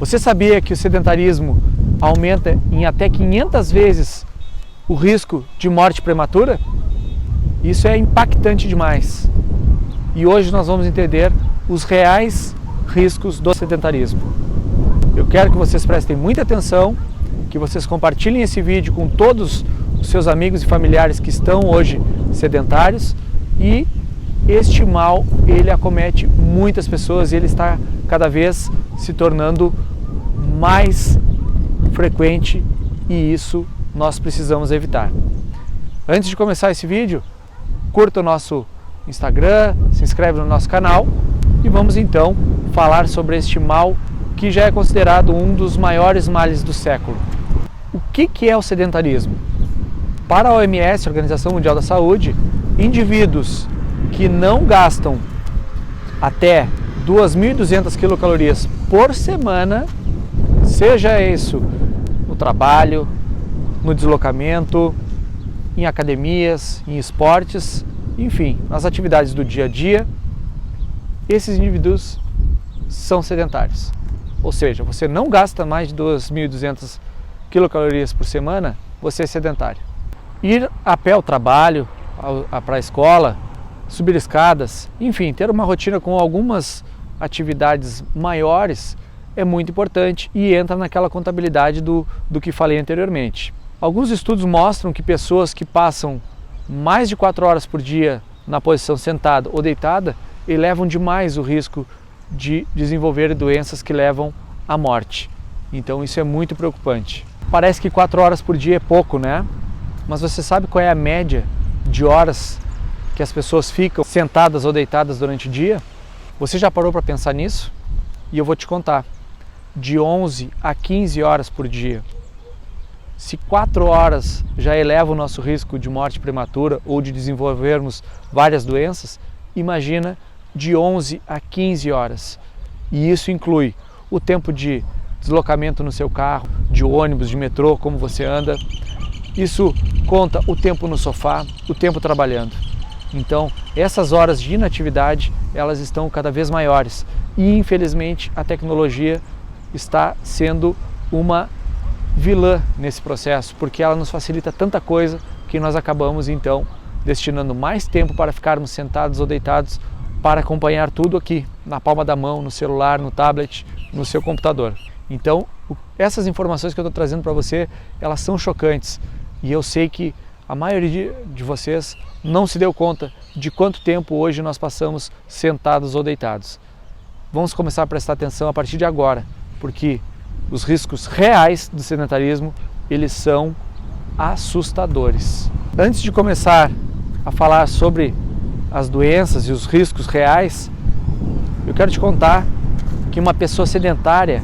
Você sabia que o sedentarismo aumenta em até 500 vezes o risco de morte prematura? Isso é impactante demais. E hoje nós vamos entender os reais riscos do sedentarismo. Eu quero que vocês prestem muita atenção, que vocês compartilhem esse vídeo com todos os seus amigos e familiares que estão hoje sedentários, e este mal, ele acomete muitas pessoas e ele está cada vez se tornando mais frequente, e isso nós precisamos evitar. Antes de começar esse vídeo, curta o nosso Instagram, se inscreve no nosso canal e vamos então falar sobre este mal que já é considerado um dos maiores males do século. O que é o sedentarismo? Para a OMS, Organização Mundial da Saúde, indivíduos que não gastam até 2.200 quilocalorias por semana, seja isso no trabalho, no deslocamento, em academias, em esportes, enfim, nas atividades do dia a dia, esses indivíduos são sedentários. Ou seja, você não gasta mais de 2.200 quilocalorias por semana, você é sedentário. Ir a pé ao trabalho, para a escola, subir escadas, enfim, ter uma rotina com algumas atividades maiores é muito importante e entra naquela contabilidade do que falei anteriormente. Alguns estudos mostram que pessoas que passam mais de 4 horas por dia na posição sentada ou deitada elevam demais o risco de desenvolver doenças que levam à morte. Então isso é muito preocupante. Parece que 4 horas por dia é pouco, né? Mas você sabe qual é a média de horas que as pessoas ficam sentadas ou deitadas durante o dia? Você já parou para pensar nisso? E eu vou te contar. De 11 a 15 horas por dia. Se 4 horas já eleva o nosso risco de morte prematura ou de desenvolvermos várias doenças, imagina de 11 a 15 horas. E isso inclui o tempo de deslocamento no seu carro, de ônibus, de metrô, como você anda. Isso conta o tempo no sofá, o tempo trabalhando. Então, essas horas de inatividade, elas estão cada vez maiores. E, infelizmente, a tecnologia está sendo uma vilã nesse processo, porque ela nos facilita tanta coisa que nós acabamos, então, destinando mais tempo para ficarmos sentados ou deitados para acompanhar tudo aqui, na palma da mão, no celular, no tablet, no seu computador. Então, essas informações que eu estou trazendo para você, elas são chocantes. E eu sei que a maioria de vocês não se deu conta de quanto tempo hoje nós passamos sentados ou deitados. Vamos começar a prestar atenção a partir de agora, porque os riscos reais do sedentarismo, eles são assustadores. Antes de começar a falar sobre as doenças e os riscos reais, eu quero te contar que uma pessoa sedentária,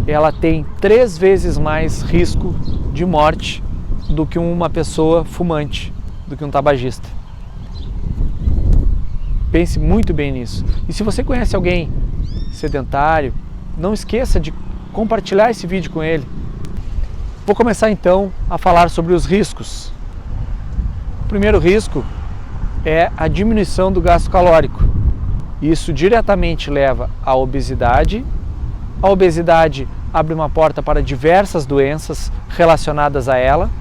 ela tem 3 vezes mais risco de morte do que uma pessoa fumante, do que um tabagista. Pense muito bem nisso. E se você conhece alguém sedentário, não esqueça de compartilhar esse vídeo com ele. Vou começar então a falar sobre os riscos. O primeiro risco é a diminuição do gasto calórico. Isso diretamente leva à obesidade. A obesidade abre uma porta para diversas doenças relacionadas a ela.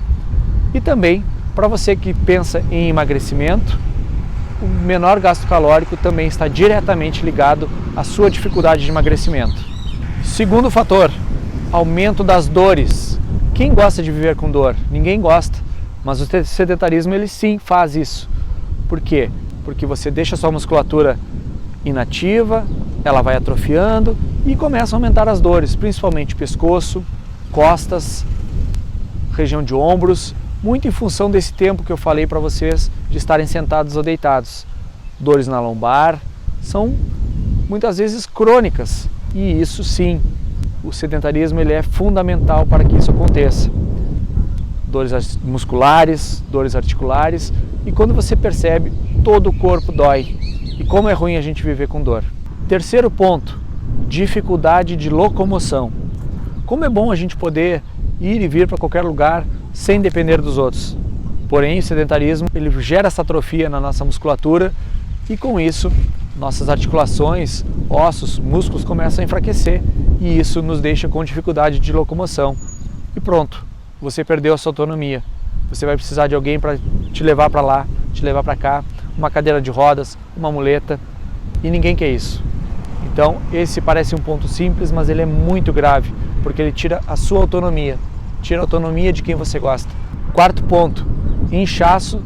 E também, para você que pensa em emagrecimento, o menor gasto calórico também está diretamente ligado à sua dificuldade de emagrecimento. Segundo fator, aumento das dores. Quem gosta de viver com dor? Ninguém gosta, mas o sedentarismo ele sim faz isso. Por quê? Porque você deixa a sua musculatura inativa, ela vai atrofiando e começa a aumentar as dores, principalmente pescoço, costas, região de ombros, muito em função desse tempo que eu falei para vocês de estarem sentados ou deitados. Dores na lombar são muitas vezes crônicas e isso sim, o sedentarismo ele é fundamental para que isso aconteça. Dores musculares, dores articulares, e quando você percebe, todo o corpo dói. E como é ruim a gente viver com dor. Terceiro ponto, dificuldade de locomoção. Como é bom a gente poder ir e vir para qualquer lugar sem depender dos outros. Porém, o sedentarismo ele gera essa atrofia na nossa musculatura e com isso nossas articulações, ossos, músculos começam a enfraquecer e isso nos deixa com dificuldade de locomoção. E pronto, você perdeu a sua autonomia. Você vai precisar de alguém para te levar para lá, te levar para cá, uma cadeira de rodas, uma muleta, e ninguém quer isso. Então esse parece um ponto simples, mas ele é muito grave, porque ele tira a sua autonomia, tira a autonomia de quem você gosta. Quarto ponto, inchaço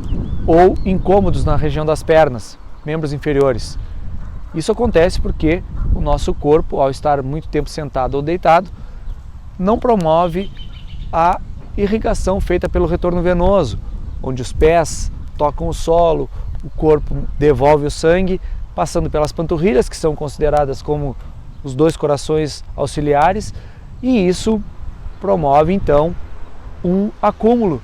ou incômodos na região das pernas, membros inferiores. Isso acontece porque o nosso corpo, ao estar muito tempo sentado ou deitado, não promove a irrigação feita pelo retorno venoso, onde os pés tocam o solo, o corpo devolve o sangue, passando pelas panturrilhas, que são consideradas como os dois corações auxiliares, e isso promove então um acúmulo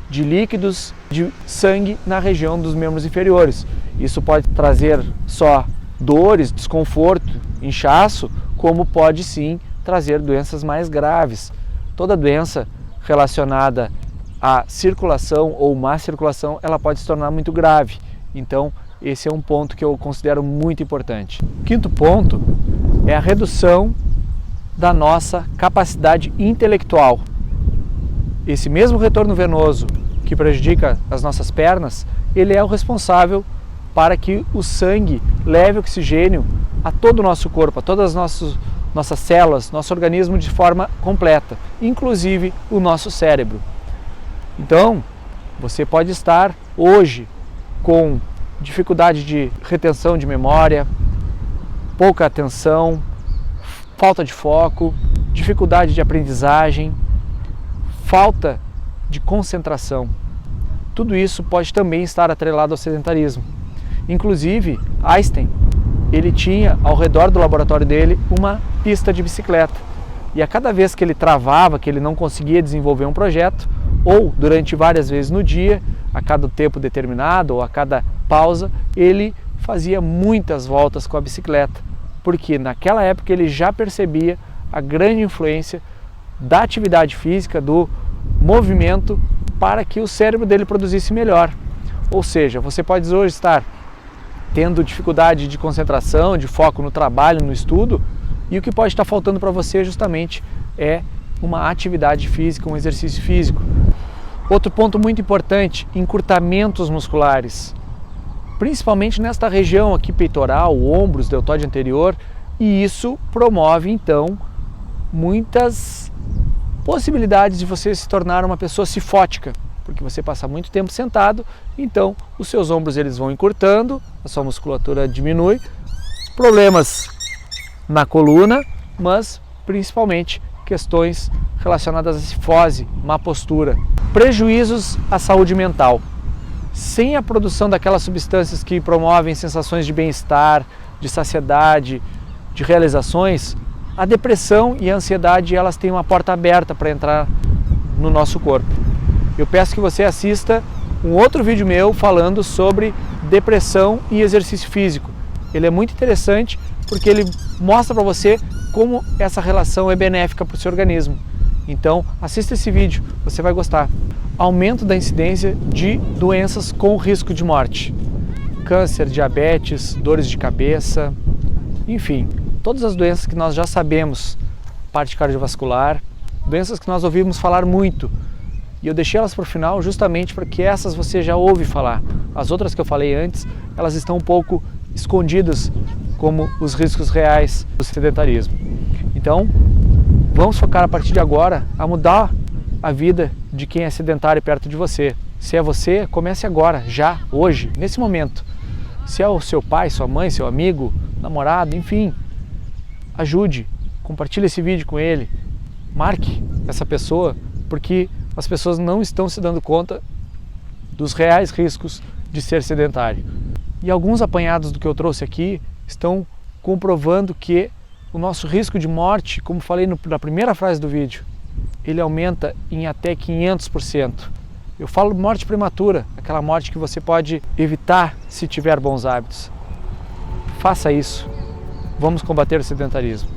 de líquidos, de sangue na região dos membros inferiores. Isso pode trazer só dores, desconforto, inchaço, como pode sim trazer doenças mais graves. Toda doença relacionada à circulação ou má circulação, ela pode se tornar muito grave. Então, esse é um ponto que eu considero muito importante. Quinto ponto é a redução da nossa capacidade intelectual. Esse mesmo retorno venoso que prejudica as nossas pernas, ele é o responsável para que o sangue leve oxigênio a todo o nosso corpo, a todas as nossas células, nosso organismo de forma completa, inclusive o nosso cérebro. Então, você pode estar hoje com dificuldade de retenção de memória, pouca atenção, falta de foco, dificuldade de aprendizagem, falta de concentração. Tudo isso pode também estar atrelado ao sedentarismo. Inclusive, Einstein, ele tinha ao redor do laboratório dele uma pista de bicicleta. E a cada vez que ele travava, que ele não conseguia desenvolver um projeto, ou durante várias vezes no dia, a cada tempo determinado ou a cada pausa, ele fazia muitas voltas com a bicicleta, porque naquela época ele já percebia a grande influência da atividade física, do movimento, para que o cérebro dele produzisse melhor. Ou seja, você pode hoje estar tendo dificuldade de concentração, de foco no trabalho, no estudo, e o que pode estar faltando para você justamente é uma atividade física, um exercício físico. Outro ponto muito importante, encurtamentos musculares, principalmente nesta região aqui peitoral, ombros, deltóide anterior, e isso promove então muitas possibilidades de você se tornar uma pessoa cifótica, porque você passa muito tempo sentado, então os seus ombros eles vão encurtando, a sua musculatura diminui, problemas na coluna, mas principalmente questões relacionadas à cifose, má postura, prejuízos à saúde mental. Sem a produção daquelas substâncias que promovem sensações de bem-estar, de saciedade, de realizações, a depressão e a ansiedade elas têm uma porta aberta para entrar no nosso corpo. Eu peço que você assista um outro vídeo meu falando sobre depressão e exercício físico. Ele é muito interessante porque ele mostra para você como essa relação é benéfica para o seu organismo. Então, assista esse vídeo, você vai gostar. Aumento da incidência de doenças com risco de morte. Câncer, diabetes, dores de cabeça, enfim, todas as doenças que nós já sabemos, parte cardiovascular, doenças que nós ouvimos falar muito. E eu deixei elas para o final justamente porque essas você já ouve falar. As outras que eu falei antes, elas estão um pouco escondidas como os riscos reais do sedentarismo. Então, vamos focar a partir de agora a mudar a vida de quem é sedentário perto de você. Se é você, comece agora, já, hoje, nesse momento. Se é o seu pai, sua mãe, seu amigo, namorado, enfim, ajude, compartilhe esse vídeo com ele, marque essa pessoa, porque as pessoas não estão se dando conta dos reais riscos de ser sedentário. E alguns apanhados do que eu trouxe aqui estão comprovando que o nosso risco de morte, como falei na primeira frase do vídeo, ele aumenta em até 500%. Eu falo morte prematura, aquela morte que você pode evitar se tiver bons hábitos. Faça isso. Vamos combater o sedentarismo.